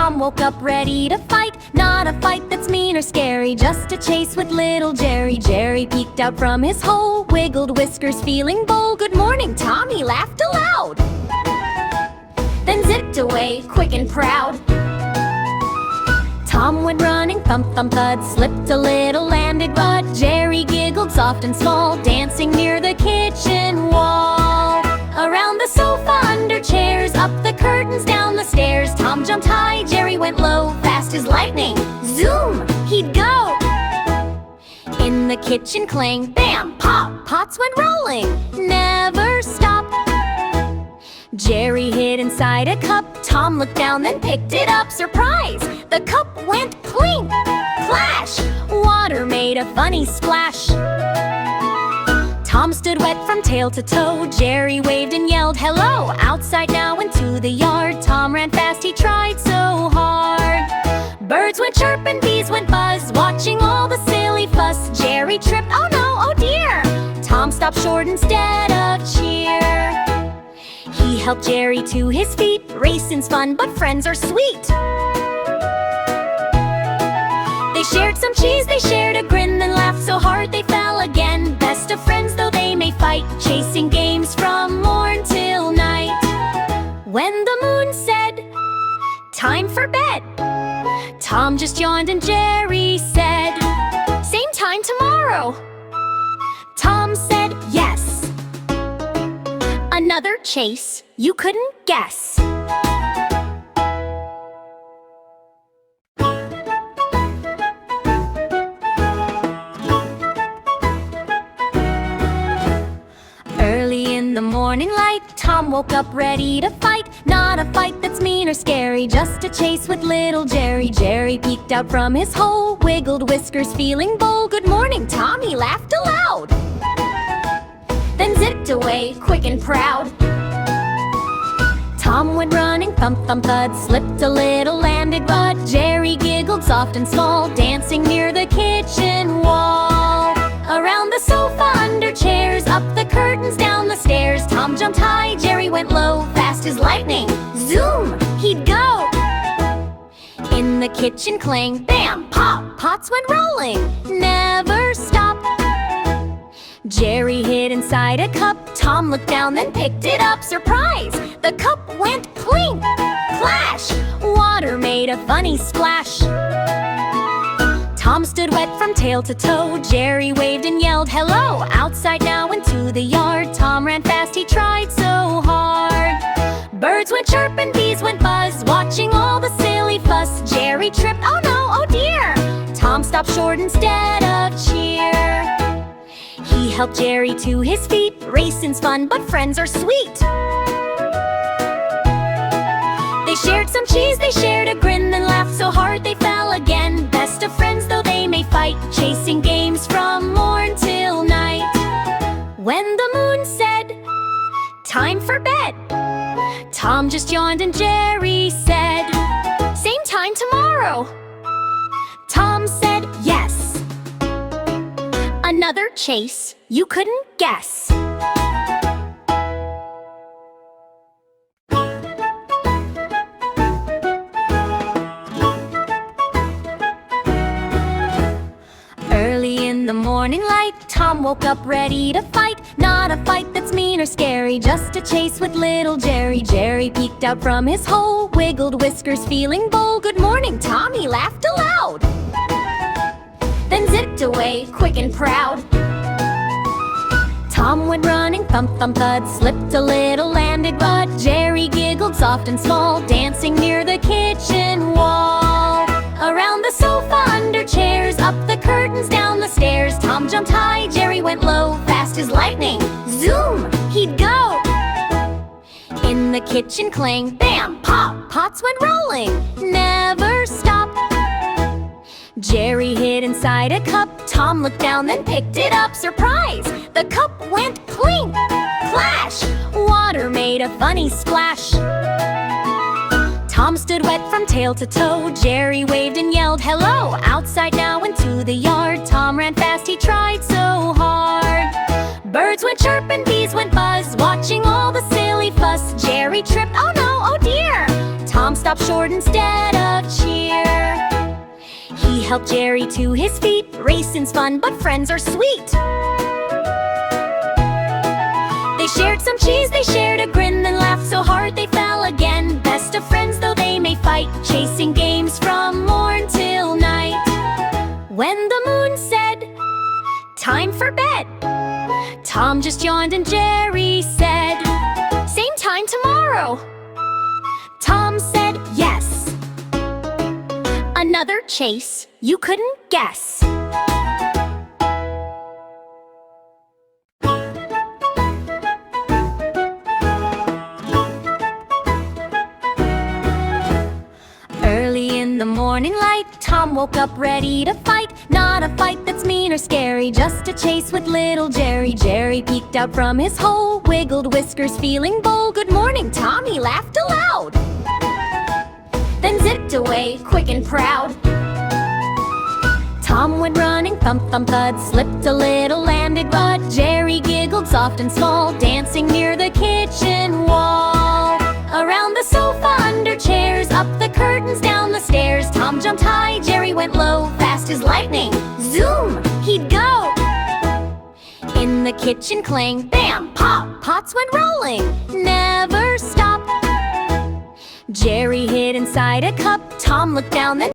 Tom woke up ready to fight. Not a fight that's mean or scary, just a chase with little Jerry. Jerry peeked out from his hole, wiggled whiskers feeling bold. "Good morning, Tom," he laughed aloud, then zipped away quick and proud. Tom went running, thump thump thud, slipped a little, landed, but Jerry giggled soft and small, dancing near the kitchen wall. Around the sofa, under chairs, up the curtains, down the stairs. Tom jumped high, Jerry went low, fast as lightning, zoom, he'd go. In the kitchen, clang, bam, pop, pots went rolling, never stop. Jerry hid inside a cup. Tom looked down, then picked it up. Surprise! The cup went plink, flash. Water made a funny splash. Tom stood wet from tail to toe. Jerry waved and yelled, "Hello!" Outside now into the yard. Tom ran fast, he tried so hard. Birds went chirp and bees went buzz, watching all the silly fuss. Jerry tripped, oh no, oh dear! Tom stopped short instead of cheer. He helped Jerry to his feet. Racing's fun, but friends are sweet. They shared some cheese, they shared a grin, then laughed so hard they fell again. Best of friends though they may fight, chasing games from morn till night. When the moon said, "Time for bed," Tom just yawned and Jerry said, "Same time tomorrow." Tom said, "Yes." Another chase you couldn't guess. Early in the morning light, Tom woke up ready to fight. Not a fight that's mean or scary, just a chase with little Jerry. Jerry peeked out from his hole, wiggled whiskers feeling bold. "Good morning, Tom," he laughed aloud, then zipped away quick and proud. Tom went running, thump thump thud, slipped a little, landed, but Jerry giggled soft and small, dancing near the kitchen wall. Around the sofa, under chairs, up the curtains, down the stairs. Tom jumped high, Jerry went low, fast as lightning, zoom, he'd go. In the kitchen, clang, bam, pop, pots went rolling, never stop. Jerry hid inside a cup. Tom looked down, then picked it up. Surprise! The cup went plink, flash. Water made a funny splash. Tom stood wet from tail to toe. Jerry waved and yelled, "Hello!" Outside now into the yard. Tom ran fast, he tried so hard. Birds went chirp and bees went buzz, watching all the silly fuss. Jerry tripped, oh no, oh dear! Tom stopped short instead of cheer. He helped Jerry to his feet. Racing's fun, but friends are sweet. They shared some cheese, they shared a grin, then laughed so hard they fell again. Best of friends though they may fight, chasing games from morn till night. When the moon said, "Time for bed," Tom just yawned and Jerry said, "Same time tomorrow." Tom said, "Yes." Another chase you couldn't guess. Early in the morning light, Tom woke up ready to fight. Not a fight that's mean or scary, just a chase with little Jerry. Jerry peeked out from his hole, wiggled whiskers feeling bold. "Good morning, Tom," he laughed aloud, then zipped away quick and proud. Tom went running, thump thump thud, slipped a little, landed, but Jerry giggled soft and small, dancing near the kitchen wall. Around the sofa, under chairs, up the curtains, down the stairs. Tom jumped high, Jerry went low, fast as lightning, zoom, he'd go. In the kitchen, clang, bam, pop, pots went rolling, never stop. Jerry hid inside a cup. Tom looked down, then picked it up. Surprise! The cup went plink, flash. Water made a funny splash. Tom stood wet from tail to toe. Jerry waved and yelled, "Hello!" Outside now into the yard. Tom ran fast, he tried so hard. Birds went chirp and bees went buzz, watching all the silly fuss. Jerry tripped, oh no, oh dear! Tom stopped stop short instead of cheer. He helped Jerry to his feet. Racing's fun, but friends are sweet. They shared some cheese, they shared a grin, then laughed so hard they fell again. Best of friends though they may fight, chasing games from morn till night. When the moon said, "Time for bed," Tom just yawned and Jerry said, "Same time tomorrow." Tom said yes. Another chase you couldn't guess. Early in the morning light, Tom woke up ready to fight. Not a fight that's mean or scary, just a chase with little Jerry. Jerry peeked out from his hole, wiggled whiskers feeling bold. "Good morning, Tom," he laughed aloud, then zipped away, quick and proud. Tom went running, thump, thump, thud, slipped a little, landed, but Jerry giggled soft and small, dancing near the kitchen wall. Around the sofa, under chairs, up the curtains, down the stairs. Tom jumped high, Jerry went low, fast as lightning, zoom, he'd go. In the kitchen, clang, bam, pop, pots went rolling, never stopped. Jerry hid inside a cup, Tom looked down, then